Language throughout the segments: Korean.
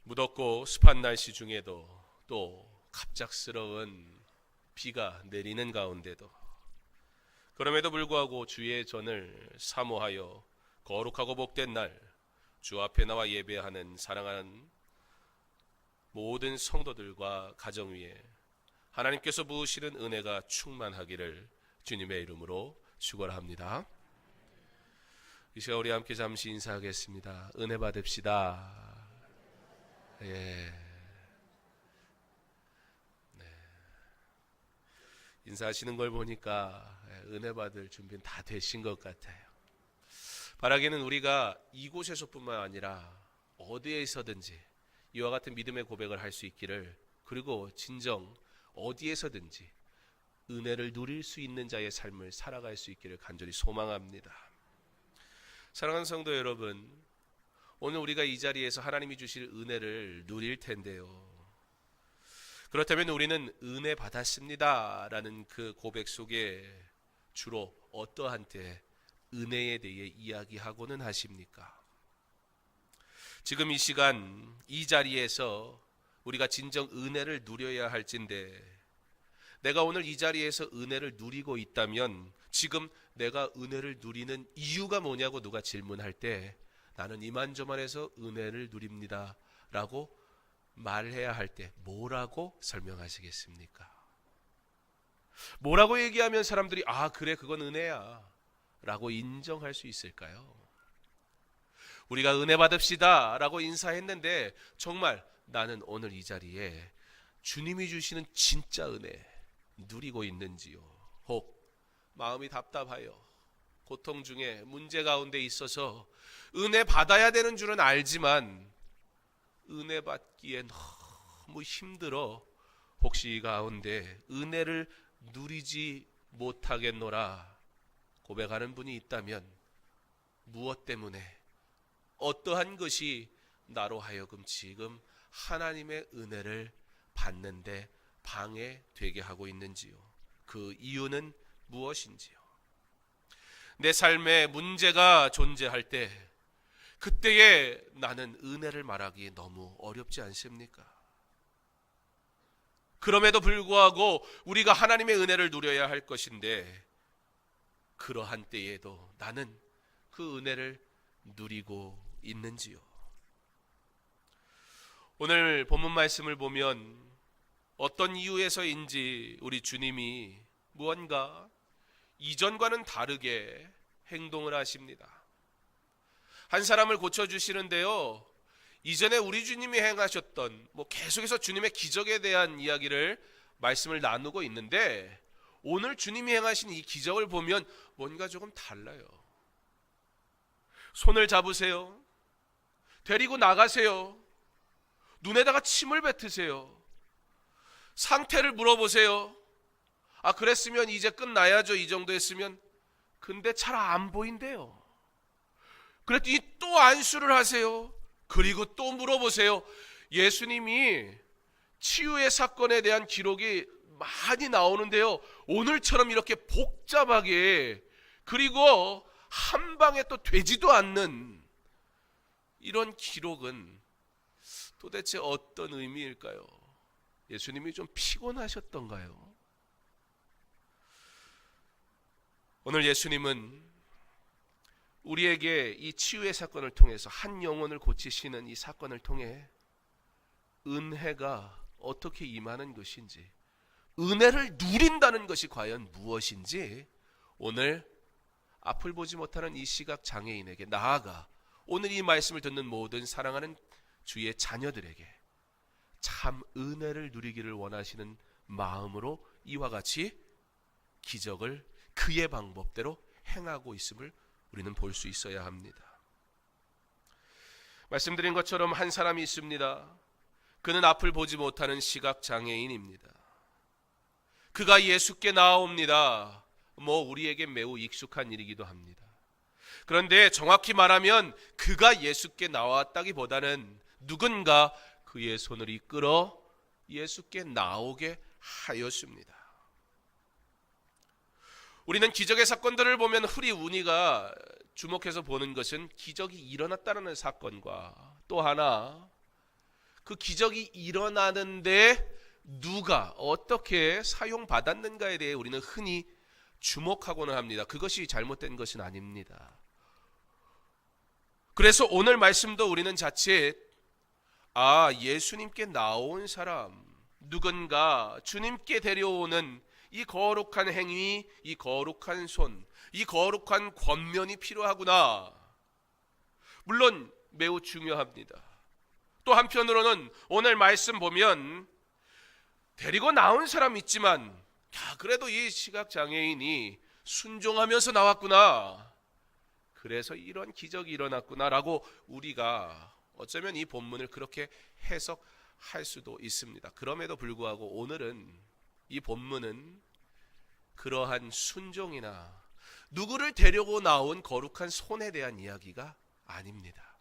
무덥고 습한 날씨 중에도 또 갑작스러운 비가 내리는 가운데도 그럼에도 불구하고 주의 전을 사모하여 거룩하고 복된 날 주 앞에 나와 예배하는 사랑하는 모든 성도들과 가정 위에 하나님께서 부으시는 은혜가 충만하기를 주님의 이름으로 축원합니다. 이 시간 우리 함께 잠시 인사하겠습니다. 은혜 받읍시다. 예. 네. 인사하시는 걸 보니까 은혜 받을 준비는 다 되신 것 같아요. 바라기는 우리가 이곳에서뿐만 아니라 어디에서든지 이와 같은 믿음의 고백을 할 수 있기를, 그리고 진정 어디에서든지 은혜를 누릴 수 있는 자의 삶을 살아갈 수 있기를 간절히 소망합니다. 사랑하는 성도 여러분, 오늘 우리가 이 자리에서 하나님이 주실 은혜를 누릴 텐데요, 그렇다면 우리는 은혜 받았습니다 라는 그 고백 속에 주로 어떠한 때 은혜에 대해 이야기하고는 하십니까? 지금 이 시간 이 자리에서 우리가 진정 은혜를 누려야 할진데, 내가 오늘 이 자리에서 은혜를 누리고 있다면 지금 내가 은혜를 누리는 이유가 뭐냐고 누가 질문할 때 나는 이만저만해서 은혜를 누립니다 라고 말해야 할 때 뭐라고 설명하시겠습니까? 뭐라고 얘기하면 사람들이 아 그래 그건 은혜야 라고 인정할 수 있을까요? 우리가 은혜 받읍시다 라고 인사했는데 정말 나는 오늘 이 자리에 주님이 주시는 진짜 은혜 누리고 있는지요? 혹 마음이 답답하여 고통 중에 문제 가운데 있어서 은혜 받아야 되는 줄은 알지만 은혜 받기에 너무 힘들어 혹시 이 가운데 은혜를 누리지 못하겠노라 고백하는 분이 있다면, 무엇 때문에 어떠한 것이 나로 하여금 지금 하나님의 은혜를 받는데 방해되게 하고 있는지요? 그 이유는 무엇인지요? 내 삶에 문제가 존재할 때 그때에 나는 은혜를 말하기 너무 어렵지 않습니까? 그럼에도 불구하고 우리가 하나님의 은혜를 누려야 할 것인데, 그러한 때에도 나는 그 은혜를 누리고 있는지요? 오늘 본문 말씀을 보면 어떤 이유에서인지 우리 주님이 무언가 이전과는 다르게 행동을 하십니다. 한 사람을 고쳐주시는데요, 이전에 우리 주님이 행하셨던 계속해서 주님의 기적에 대한 이야기를 말씀을 나누고 있는데, 오늘 주님이 행하신 이 기적을 보면 뭔가 조금 달라요. 손을 잡으세요. 데리고 나가세요. 눈에다가 침을 뱉으세요. 상태를 물어보세요. 아 그랬으면 이제 끝나야죠. 이 정도 했으면. 근데 잘 안 보인대요. 그랬더니 또 안수를 하세요. 그리고 또 물어보세요. 예수님이 치유의 사건에 대한 기록이 많이 나오는데요, 오늘처럼 이렇게 복잡하게 그리고 한 방에 또 되지도 않는 이런 기록은 도대체 어떤 의미일까요? 예수님이 좀 피곤하셨던가요? 오늘 예수님은 우리에게 이 치유의 사건을 통해서 한 영혼을 고치시는 이 사건을 통해 은혜가 어떻게 임하는 것인지, 은혜를 누린다는 것이 과연 무엇인지 오늘 앞을 보지 못하는 이 시각 장애인에게, 나아가 오늘 이 말씀을 듣는 모든 사랑하는 주의 자녀들에게 참 은혜를 누리기를 원하시는 마음으로 이와 같이 기적을 그의 방법대로 행하고 있음을 우리는 볼 수 있어야 합니다. 말씀드린 것처럼 한 사람이 있습니다. 그는 앞을 보지 못하는 시각 장애인입니다. 그가 예수께 나아옵니다. 우리에게 매우 익숙한 일이기도 합니다. 그런데 정확히 말하면 그가 예수께 나왔다기보다는 누군가 그의 손을 이끌어 예수께 나오게 하였습니다. 우리는 기적의 사건들을 보면 흔히 우리가 주목해서 보는 것은 기적이 일어났다는 사건과 또 하나 그 기적이 일어나는데 누가 어떻게 사용받았는가에 대해 우리는 흔히 주목하고는 합니다. 그것이 잘못된 것은 아닙니다. 그래서 오늘 말씀도 우리는 자칫 예수님께 나온 사람, 누군가 주님께 데려오는 이 거룩한 행위, 이 거룩한 손, 이 거룩한 권면이 필요하구나. 물론 매우 중요합니다. 또 한편으로는 오늘 말씀 보면 데리고 나온 사람 있지만 그래도 이 시각장애인이 순종하면서 나왔구나. 그래서 이런 기적이 일어났구나라고 우리가 어쩌면 이 본문을 그렇게 해석할 수도 있습니다. 그럼에도 불구하고 오늘은 이 본문은 그러한 순종이나 누구를 데리고 나온 거룩한 손에 대한 이야기가 아닙니다.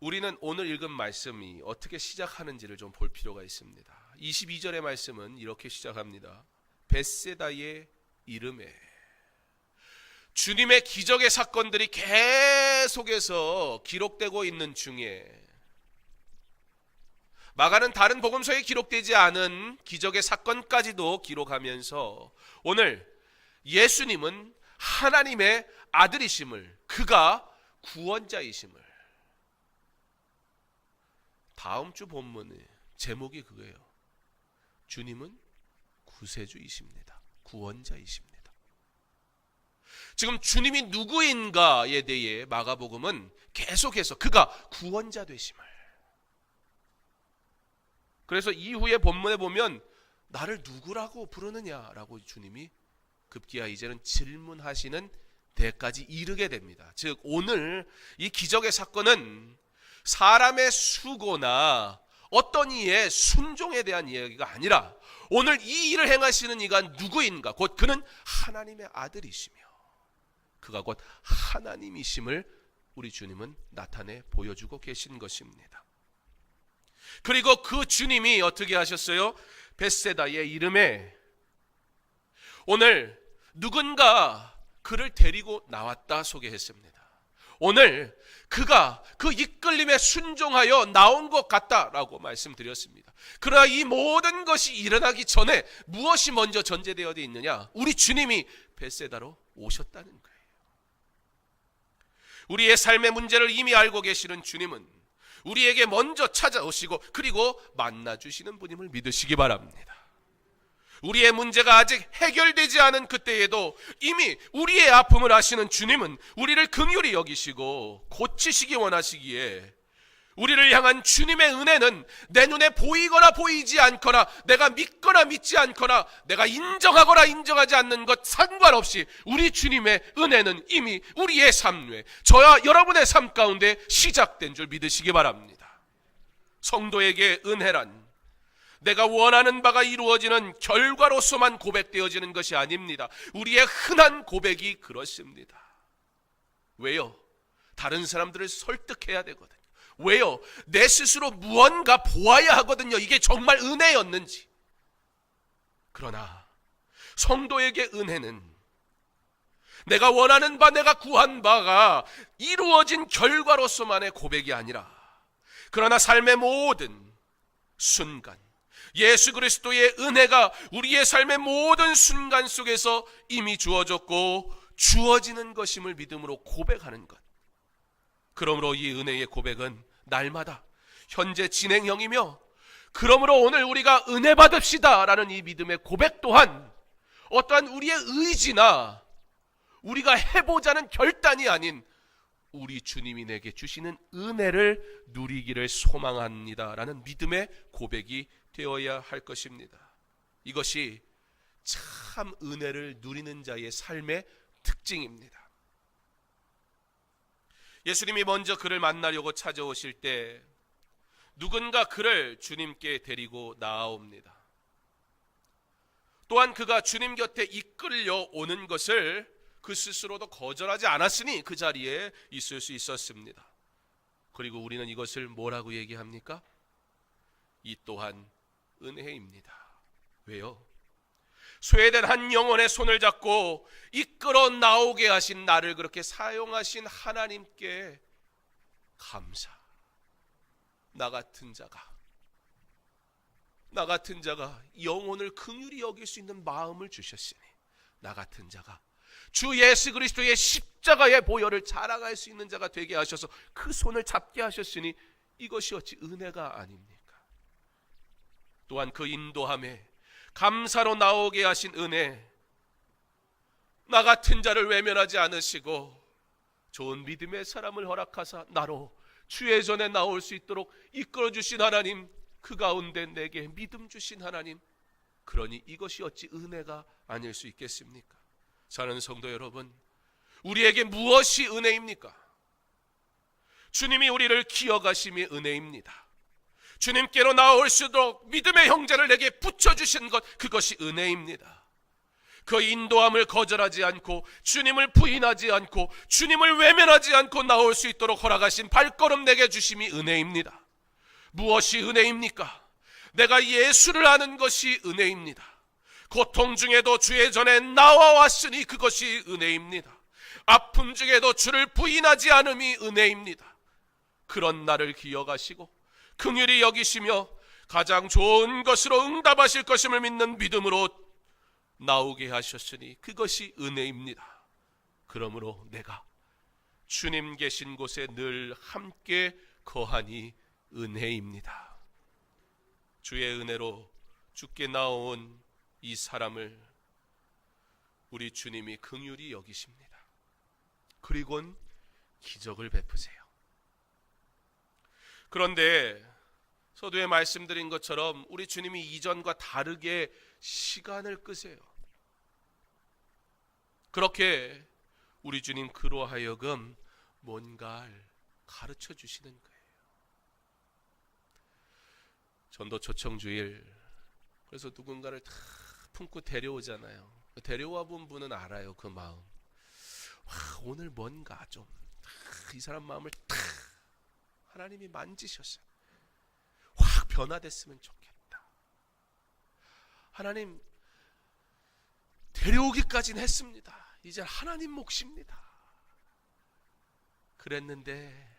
우리는 오늘 읽은 말씀이 어떻게 시작하는지를 좀 볼 필요가 있습니다. 22절의 말씀은 이렇게 시작합니다. 벳세다의 이름에. 주님의 기적의 사건들이 계속해서 기록되고 있는 중에 마가는 다른 복음서에 기록되지 않은 기적의 사건까지도 기록하면서 오늘 예수님은 하나님의 아들이심을, 그가 구원자이심을, 다음 주 본문의 제목이 그거예요. 주님은 구세주이십니다. 구원자이십니다. 지금 주님이 누구인가에 대해 마가복음은 계속해서 그가 구원자 되심을. 그래서 이후에 본문에 보면 나를 누구라고 부르느냐라고 주님이 급기야 이제는 질문하시는 데까지 이르게 됩니다. 즉 오늘 이 기적의 사건은 사람의 수고나 어떤 이의 순종에 대한 이야기가 아니라 오늘 이 일을 행하시는 이가 누구인가? 곧 그는 하나님의 아들이시며 그가 곧 하나님이심을 우리 주님은 나타내 보여주고 계신 것입니다. 그리고 그 주님이 어떻게 하셨어요? 벳세다의 이름에 오늘 누군가 그를 데리고 나왔다 소개했습니다. 오늘 그가 그 이끌림에 순종하여 나온 것 같다라고 말씀드렸습니다. 그러나 이 모든 것이 일어나기 전에 무엇이 먼저 전제되어 있느냐? 우리 주님이 벳세다로 오셨다는 거예요. 우리의 삶의 문제를 이미 알고 계시는 주님은 우리에게 먼저 찾아오시고 그리고 만나주시는 분임을 믿으시기 바랍니다. 우리의 문제가 아직 해결되지 않은 그때에도 이미 우리의 아픔을 아시는 주님은 우리를 긍휼히 여기시고 고치시기 원하시기에 우리를 향한 주님의 은혜는 내 눈에 보이거나 보이지 않거나 내가 믿거나 믿지 않거나 내가 인정하거나 인정하지 않는 것 상관없이 우리 주님의 은혜는 이미 우리의 삶 외 저와 여러분의 삶 가운데 시작된 줄 믿으시기 바랍니다. 성도에게 은혜란 내가 원하는 바가 이루어지는 결과로서만 고백되어지는 것이 아닙니다. 우리의 흔한 고백이 그렇습니다. 왜요? 다른 사람들을 설득해야 되거든요. 왜요? 내 스스로 무언가 보아야 하거든요. 이게 정말 은혜였는지. 그러나 성도에게 은혜는 내가 원하는 바, 내가 구한 바가 이루어진 결과로서만의 고백이 아니라 그러나 삶의 모든 순간 예수 그리스도의 은혜가 우리의 삶의 모든 순간 속에서 이미 주어졌고 주어지는 것임을 믿음으로 고백하는 것. 그러므로 이 은혜의 고백은 날마다 현재 진행형이며 그러므로 오늘 우리가 은혜 받읍시다 라는 이 믿음의 고백 또한 어떠한 우리의 의지나 우리가 해보자는 결단이 아닌 우리 주님이 내게 주시는 은혜를 누리기를 소망합니다 라는 믿음의 고백이 되어야 할 것입니다. 이것이 참 은혜를 누리는 자의 삶의 특징입니다. 예수님이 먼저 그를 만나려고 찾아오실 때 누군가 그를 주님께 데리고 나아옵니다. 또한 그가 주님 곁에 이끌려 오는 것을 그 스스로도 거절하지 않았으니 그 자리에 있을 수 있었습니다. 그리고 우리는 이것을 뭐라고 얘기합니까? 이 또한 은혜입니다. 왜요? 소외된 한 영혼의 손을 잡고 이끌어 나오게 하신 나를 그렇게 사용하신 하나님께 감사. 나 같은 자가 영혼을 긍휼히 여길 수 있는 마음을 주셨으니, 나 같은 자가 주 예수 그리스도의 십자가의 보혈을 자랑할 수 있는 자가 되게 하셔서 그 손을 잡게 하셨으니 이것이 어찌 은혜가 아닙니까? 또한 그 인도함에 감사로 나오게 하신 은혜, 나 같은 자를 외면하지 않으시고 좋은 믿음의 사람을 허락하사 나로 주의 전에 나올 수 있도록 이끌어주신 하나님, 그 가운데 내게 믿음 주신 하나님, 그러니 이것이 어찌 은혜가 아닐 수 있겠습니까? 사랑하는 성도 여러분, 우리에게 무엇이 은혜입니까? 주님이 우리를 기억하심이 은혜입니다. 주님께로 나올 수 있도록 믿음의 형제를 내게 붙여주신 것, 그것이 은혜입니다. 그 인도함을 거절하지 않고 주님을 부인하지 않고 주님을 외면하지 않고 나올 수 있도록 허락하신 발걸음 내게 주심이 은혜입니다. 무엇이 은혜입니까? 내가 예수를 아는 것이 은혜입니다. 고통 중에도 주의 전에 나와왔으니 그것이 은혜입니다. 아픔 중에도 주를 부인하지 않음이 은혜입니다. 그런 나를 기억하시고 긍휼히 여기시며 가장 좋은 것으로 응답하실 것임을 믿는 믿음으로 나오게 하셨으니 그것이 은혜입니다. 그러므로 내가 주님 계신 곳에 늘 함께 거하니 은혜입니다. 주의 은혜로 주께 나온 이 사람을 우리 주님이 긍휼히 여기십니다. 그리고는 기적을 베푸세요. 그런데 서두에 말씀드린 것처럼 우리 주님이 이전과 다르게 시간을 끄세요. 그렇게 우리 주님 그로 하여금 뭔가를 가르쳐 주시는 거예요. 전도 초청주일, 그래서 누군가를 다 품고 데려오잖아요. 데려와 본 분은 알아요, 그 마음. 와, 오늘 뭔가 좀 이 사람 마음을 탁 하나님이 만지셨어요. 확 변화됐으면 좋겠다. 하나님 데려오기까지는 했습니다. 이제 하나님 몫입니다. 그랬는데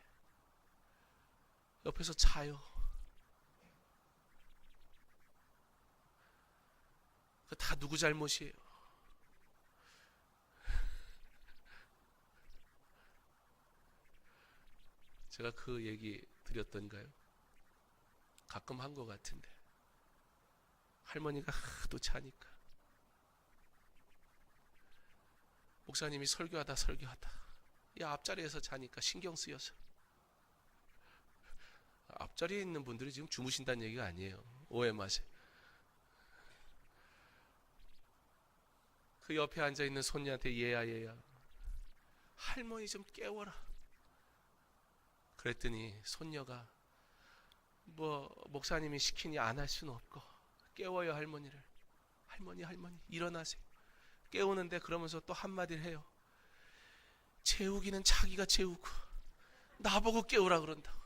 옆에서 자요. 다 누구 잘못이에요? 제가 그 얘기 드렸던가요? 가끔 한 것 같은데, 할머니가 하도 자니까 목사님이 설교하다 야, 앞자리에서 자니까 신경 쓰여서. 앞자리에 있는 분들이 지금 주무신다는 얘기가 아니에요. 오해 마세요. 그 옆에 앉아있는 손녀한테 얘야 할머니 좀 깨워라. 그랬더니 손녀가 뭐 목사님이 시키니 안 할 수는 없고 깨워요 할머니를. 할머니 일어나세요. 깨우는데 그러면서 또 한마디를 해요. 재우기는 자기가 재우고 나보고 깨우라 그런다고.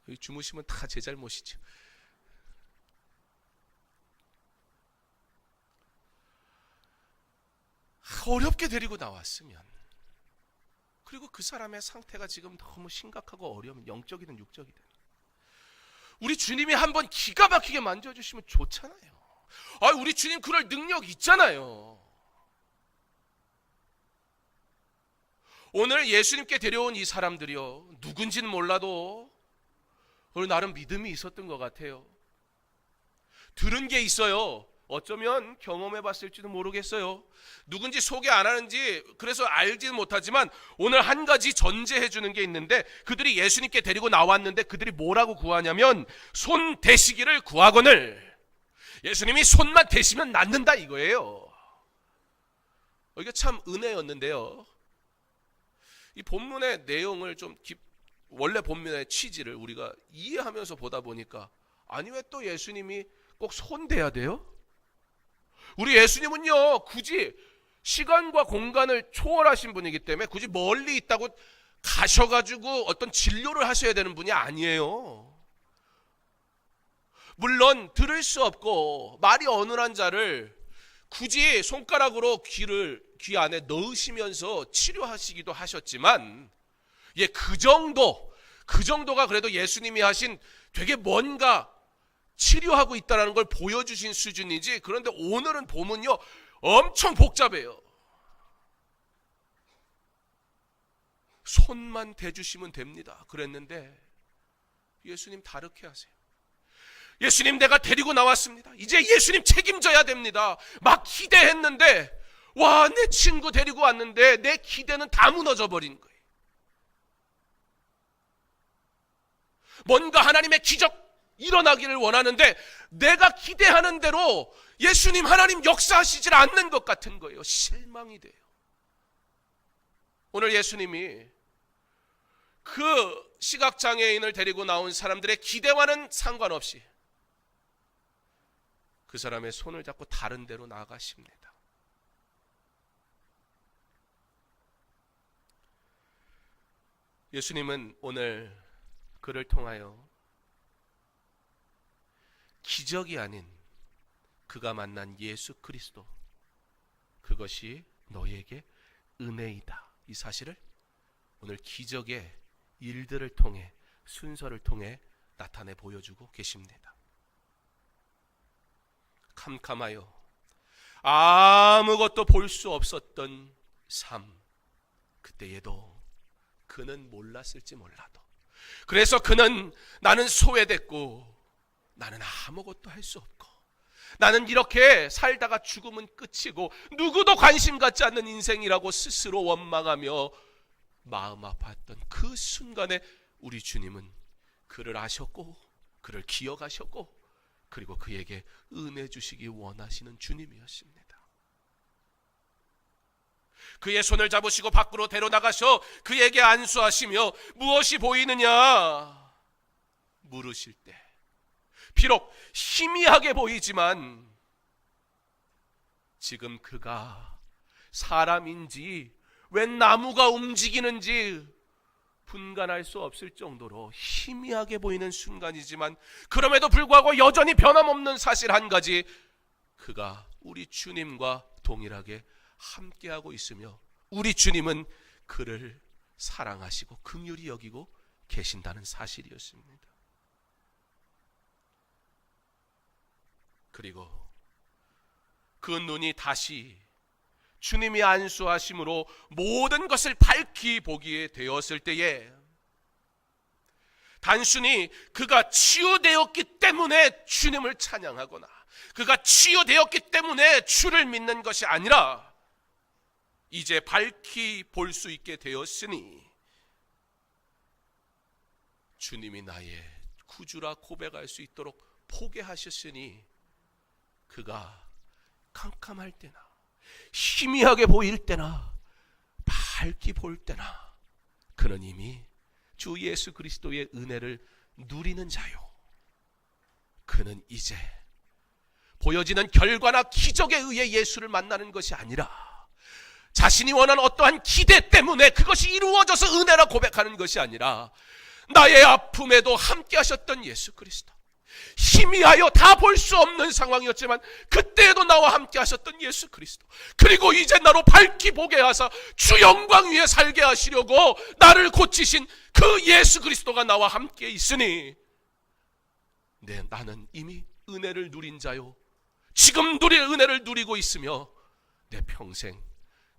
여기 주무시면 다 제 잘못이죠. 어렵게 데리고 나왔으면, 그리고 그 사람의 상태가 지금 너무 심각하고 어려우면, 영적이든 육적이든 우리 주님이 한번 기가 막히게 만져주시면 좋잖아요. 우리 주님 그럴 능력 있잖아요. 오늘 예수님께 데려온 이 사람들이요, 누군지는 몰라도 오늘 나름 믿음이 있었던 것 같아요. 들은 게 있어요. 어쩌면 경험해 봤을지도 모르겠어요. 누군지 소개 안 하는지 그래서 알지는 못하지만 오늘 한 가지 전제해 주는 게 있는데, 그들이 예수님께 데리고 나왔는데 그들이 뭐라고 구하냐면 손 대시기를 구하거늘, 예수님이 손만 대시면 낫는다 이거예요. 이게 참 은혜였는데요. 이 본문의 내용을 좀 원래 본문의 취지를 우리가 이해하면서 보다 보니까, 아니 왜 또 예수님이 꼭 손 대야 돼요? 우리 예수님은요, 굳이 시간과 공간을 초월하신 분이기 때문에 굳이 멀리 있다고 가셔가지고 어떤 진료를 하셔야 되는 분이 아니에요. 물론 들을 수 없고 말이 어눌한 자를 굳이 손가락으로 귀 안에 넣으시면서 치료하시기도 하셨지만, 예, 그 정도가 그래도 예수님이 하신 되게 뭔가 치료하고 있다는 걸 보여주신 수준이지. 그런데 오늘은 보면요, 엄청 복잡해요. 손만 대주시면 됩니다 그랬는데 예수님 다르게 하세요. 예수님, 내가 데리고 나왔습니다. 이제 예수님 책임져야 됩니다. 막 기대했는데, 와, 내 친구 데리고 왔는데 내 기대는 다 무너져 버린 거예요. 뭔가 하나님의 기적 일어나기를 원하는데 내가 기대하는 대로 예수님, 하나님 역사하시질 않는 것 같은 거예요. 실망이 돼요. 오늘 예수님이 그 시각장애인을 데리고 나온 사람들의 기대와는 상관없이 그 사람의 손을 잡고 다른 데로 나아가십니다. 예수님은 오늘 그를 통하여 기적이 아닌 그가 만난 예수 그리스도, 그것이 너에게 은혜이다, 이 사실을 오늘 기적의 일들을 통해, 순서를 통해 나타내 보여주고 계십니다. 캄캄하여 아무것도 볼 수 없었던 삶, 그때에도 그는 몰랐을지 몰라도, 그래서 그는 나는 소외됐고 나는 아무것도 할 수 없고 나는 이렇게 살다가 죽으면 끝이고 누구도 관심 갖지 않는 인생이라고 스스로 원망하며 마음 아팠던 그 순간에 우리 주님은 그를 아셨고 그를 기억하셨고 그리고 그에게 은혜 주시기 원하시는 주님이었습니다. 그의 손을 잡으시고 밖으로 데려나가셔 그에게 안수하시며 무엇이 보이느냐 물으실 때, 비록 희미하게 보이지만 지금 그가 사람인지 웬 나무가 움직이는지 분간할 수 없을 정도로 희미하게 보이는 순간이지만 그럼에도 불구하고 여전히 변함없는 사실 한 가지, 그가 우리 주님과 동일하게 함께하고 있으며 우리 주님은 그를 사랑하시고 긍휼히 여기고 계신다는 사실이었습니다. 그리고 그 눈이 다시 주님이 안수하심으로 모든 것을 밝히 보기에 되었을 때에 단순히 그가 치유되었기 때문에 주님을 찬양하거나 그가 치유되었기 때문에 주를 믿는 것이 아니라 이제 밝히 볼 수 있게 되었으니 주님이 나의 구주라 고백할 수 있도록 포기하셨으니 그가 캄캄할 때나 희미하게 보일 때나 밝게 볼 때나 그는 이미 주 예수 그리스도의 은혜를 누리는 자요, 그는 이제 보여지는 결과나 기적에 의해 예수를 만나는 것이 아니라 자신이 원하는 어떠한 기대 때문에 그것이 이루어져서 은혜라 고백하는 것이 아니라 나의 아픔에도 함께 하셨던 예수 그리스도, 희미하여 다 볼 수 없는 상황이었지만 그때에도 나와 함께 하셨던 예수 그리스도, 그리고 이제 나로 밝히 보게 하사 주 영광 위에 살게 하시려고 나를 고치신 그 예수 그리스도가 나와 함께 있으니 나는 이미 은혜를 누린 자요, 지금 누릴 은혜를 누리고 있으며 내 평생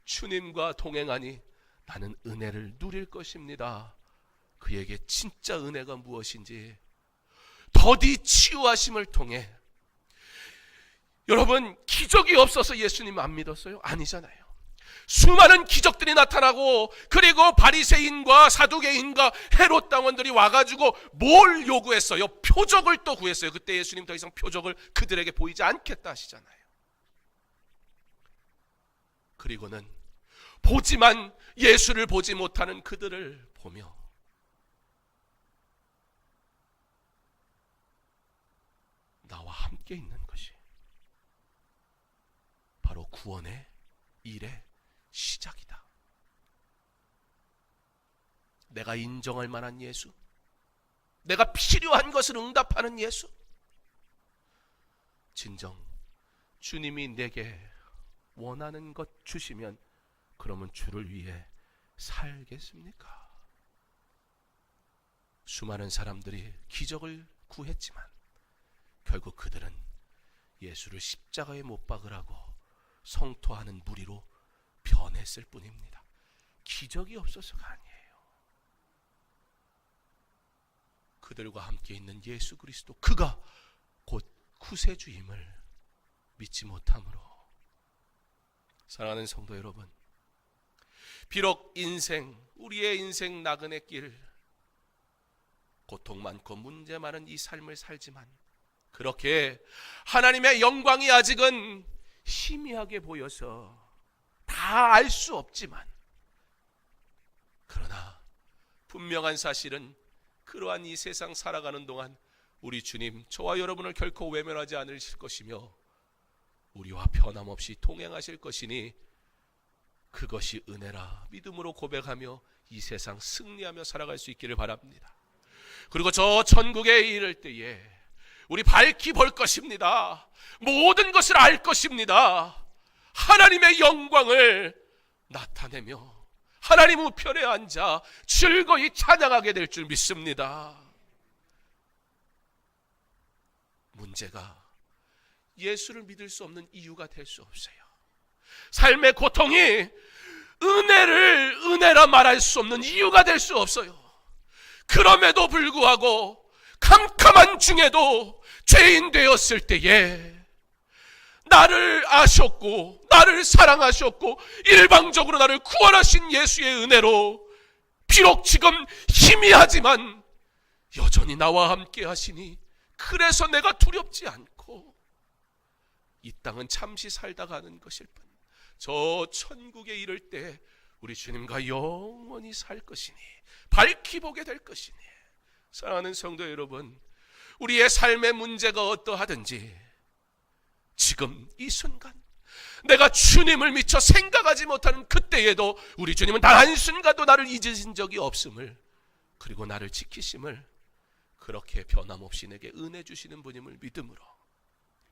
주님과 동행하니 나는 은혜를 누릴 것입니다. 그에게 진짜 은혜가 무엇인지 더디 치유하심을 통해, 여러분 기적이 없어서 예수님 안 믿었어요? 아니잖아요. 수많은 기적들이 나타나고 그리고 바리새인과 사두개인과 헤롯 당원들이 와가지고 뭘 요구했어요? 표적을 또 구했어요. 그때 예수님 더 이상 표적을 그들에게 보이지 않겠다 하시잖아요. 그리고는 보지만 예수를 보지 못하는 그들을 보며 나와 함께 있는 것이 바로 구원의 일의 시작이다. 내가 인정할 만한 예수, 내가 필요한 것을 응답하는 예수, 진정 주님이 내게 원하는 것 주시면 그러면 주를 위해 살겠습니까? 수많은 사람들이 기적을 구했지만 결국 그들은 예수를 십자가에 못 박으라고 성토하는 무리로 변했을 뿐입니다. 기적이 없어서가 아니에요. 그들과 함께 있는 예수 그리스도, 그가 곧 구세주임을 믿지 못함으로, 사랑하는 성도 여러분, 비록 우리의 인생 나그네 길, 고통 많고 문제 많은 이 삶을 살지만 그렇게 하나님의 영광이 아직은 희미하게 보여서 다 알 수 없지만, 그러나 분명한 사실은 그러한 이 세상 살아가는 동안 우리 주님 저와 여러분을 결코 외면하지 않으실 것이며 우리와 변함없이 동행하실 것이니 그것이 은혜라 믿음으로 고백하며 이 세상 승리하며 살아갈 수 있기를 바랍니다. 그리고 저 천국에 이를 때에 우리 밝히 볼 것입니다. 모든 것을 알 것입니다. 하나님의 영광을 나타내며 하나님 우편에 앉아 즐거이 찬양하게 될 줄 믿습니다. 문제가 예수를 믿을 수 없는 이유가 될 수 없어요. 삶의 고통이 은혜라 말할 수 없는 이유가 될 수 없어요. 그럼에도 불구하고 캄캄한 중에도 죄인 되었을 때에 나를 아셨고 나를 사랑하셨고 일방적으로 나를 구원하신 예수의 은혜로 비록 지금 희미하지만 여전히 나와 함께 하시니 그래서 내가 두렵지 않고 이 땅은 잠시 살다 가는 것일 뿐 저 천국에 이를 때 우리 주님과 영원히 살 것이니 밝히 보게 될 것이니, 사랑하는 성도 여러분, 우리의 삶의 문제가 어떠하든지 지금 이 순간 내가 주님을 미처 생각하지 못하는 그때에도 우리 주님은 단 한순간도 나를 잊으신 적이 없음을, 그리고 나를 지키심을, 그렇게 변함없이 내게 은혜 주시는 분임을 믿음으로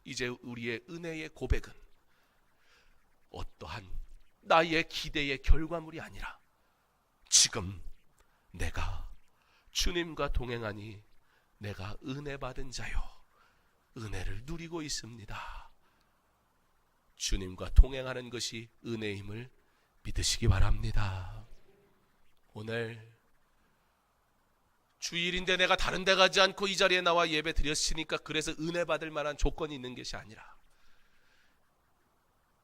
이제 우리의 은혜의 고백은 어떠한 나의 기대의 결과물이 아니라 지금 내가 주님과 동행하니 내가 은혜 받은 자요 은혜를 누리고 있습니다. 주님과 동행하는 것이 은혜임을 믿으시기 바랍니다. 오늘 주일인데 내가 다른 데 가지 않고 이 자리에 나와 예배 드렸으니까 그래서 은혜 받을 만한 조건이 있는 것이 아니라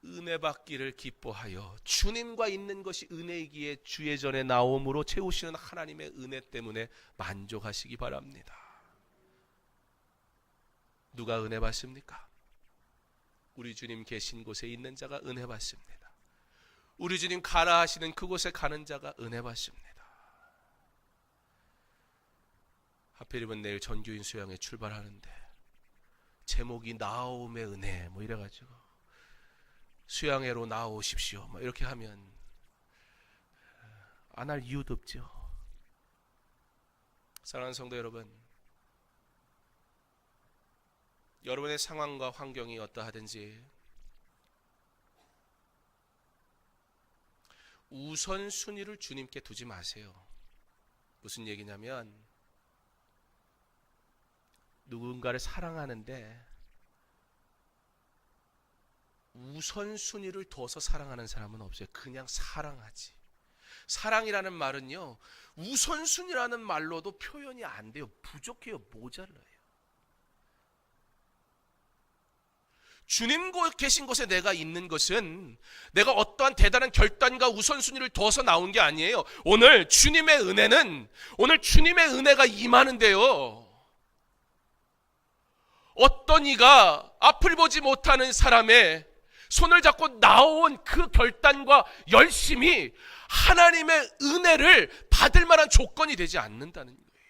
은혜 받기를 기뻐하여 주님과 있는 것이 은혜이기에 주의 전에 나옴으로 채우시는 하나님의 은혜 때문에 만족하시기 바랍니다. 누가 은혜 받습니까? 우리 주님 계신 곳에 있는 자가 은혜 받습니다. 우리 주님 가라 하시는 그곳에 가는 자가 은혜 받습니다. 하필이면 내일 전교인 수양회 출발하는데 제목이 나옴의 은혜 뭐 이래가지고 수양회로 나오십시오 뭐 이렇게 하면 안 할 이유도 없죠. 사랑하는 성도 여러분, 여러분의 상황과 환경이 어떠하든지 우선순위를 주님께 두지 마세요. 무슨 얘기냐면 누군가를 사랑하는데 우선순위를 둬서 사랑하는 사람은 없어요. 그냥 사랑하지. 사랑이라는 말은요, 우선순위라는 말로도 표현이 안 돼요. 부족해요. 모자라요. 주님 계신 곳에 내가 있는 것은 내가 어떠한 대단한 결단과 우선순위를 둬서 나온 게 아니에요. 오늘 주님의 은혜가 임하는데요, 어떤 이가 앞을 보지 못하는 사람의 손을 잡고 나온 그 결단과 열심이 하나님의 은혜를 받을 만한 조건이 되지 않는다는 거예요.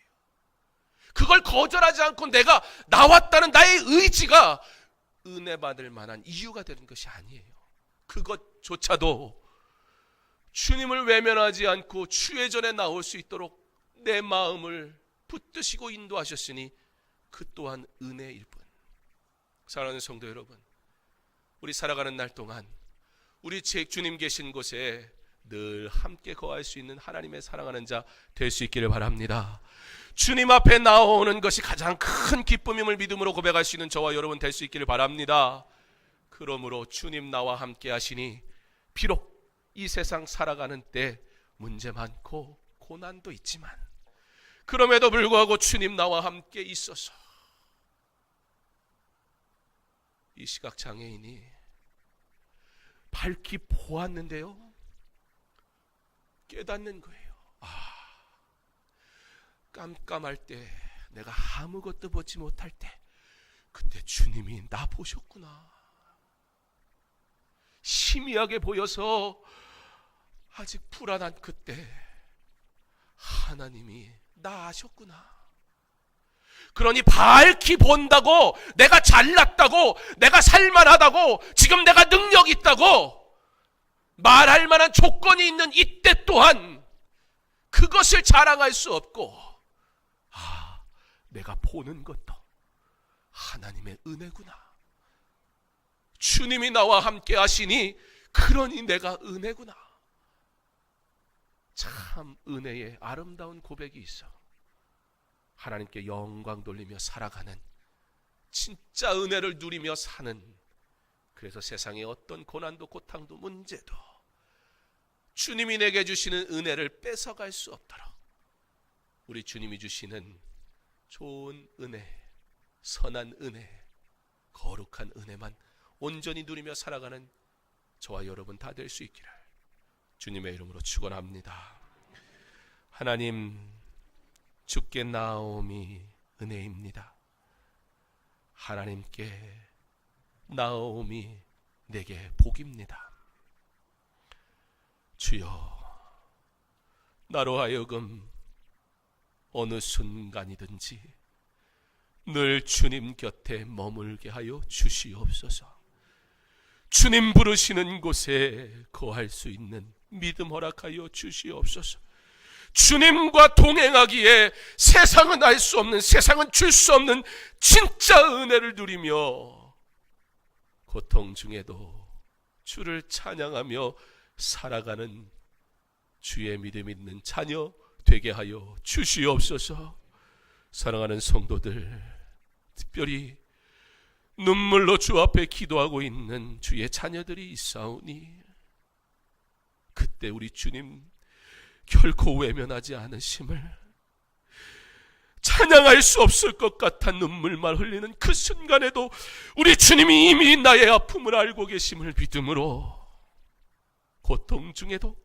그걸 거절하지 않고 내가 나왔다는 나의 의지가 은혜 받을 만한 이유가 되는 것이 아니에요. 그것조차도 주님을 외면하지 않고 주의 전에 나올 수 있도록 내 마음을 붙드시고 인도하셨으니 그 또한 은혜일 뿐. 사랑하는 성도 여러분, 우리 살아가는 날 동안 우리 주님 계신 곳에 늘 함께 거할 수 있는 하나님의 사랑하는 자 될 수 있기를 바랍니다. 주님 앞에 나오는 것이 가장 큰 기쁨임을 믿음으로 고백할 수 있는 저와 여러분 될 수 있기를 바랍니다. 그러므로 주님 나와 함께 하시니 비록 이 세상 살아가는 때 문제 많고 고난도 있지만 그럼에도 불구하고 주님 나와 함께 있어서 이 시각장애인이 밝히 보았는데요, 깨닫는 거예요. 깜깜할 때, 내가 아무것도 보지 못할 때 그때 주님이 나 보셨구나. 희미하게 보여서 아직 불안한 그때 하나님이 나 아셨구나. 그러니 밝히 본다고, 내가 잘났다고, 내가 살만하다고, 지금 내가 능력 있다고 말할 만한 조건이 있는 이때 또한 그것을 자랑할 수 없고, 내가 보는 것도 하나님의 은혜구나. 주님이 나와 함께 하시니 그러니 내가 은혜구나. 참 은혜의 아름다운 고백이 있어. 하나님께 영광 돌리며 살아가는, 진짜 은혜를 누리며 사는, 그래서 세상의 어떤 고난도 고통도 문제도 주님이 내게 주시는 은혜를 뺏어갈 수 없도록 우리 주님이 주시는 좋은 은혜, 선한 은혜, 거룩한 은혜만 온전히 누리며 살아가는 저와 여러분 다 될 수 있기를 주님의 이름으로 축원합니다. 하나님, 주께 나옴이 은혜입니다. 하나님께 나옴이 내게 복입니다. 주여, 나로 하여금 어느 순간이든지 늘 주님 곁에 머물게 하여 주시옵소서. 주님 부르시는 곳에 거할 수 있는 믿음 허락하여 주시옵소서. 주님과 동행하기에 세상은 알 수 없는, 세상은 줄 수 없는 진짜 은혜를 누리며 고통 중에도 주를 찬양하며 살아가는 주의 믿음 있는 자녀 되게 하여 주시옵소서. 사랑하는 성도들, 특별히 눈물로 주 앞에 기도하고 있는 주의 자녀들이 있사오니 그때 우리 주님 결코 외면하지 않으심을, 찬양할 수 없을 것 같아 눈물만 흘리는 그 순간에도 우리 주님이 이미 나의 아픔을 알고 계심을 믿음으로 고통 중에도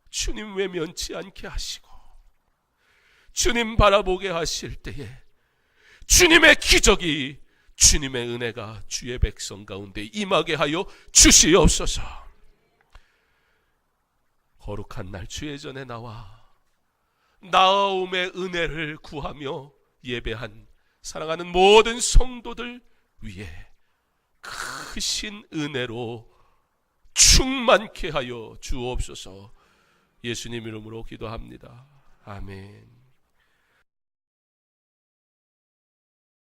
주님 외면치 않게 하시고 주님 바라보게 하실 때에 주님의 기적이, 주님의 은혜가 주의 백성 가운데 임하게 하여 주시옵소서. 거룩한 날 주의 전에 나와 나옴의 은혜를 구하며 예배한 사랑하는 모든 성도들 위에 크신 은혜로 충만케 하여 주옵소서. 예수님 이름으로 기도합니다. 아멘.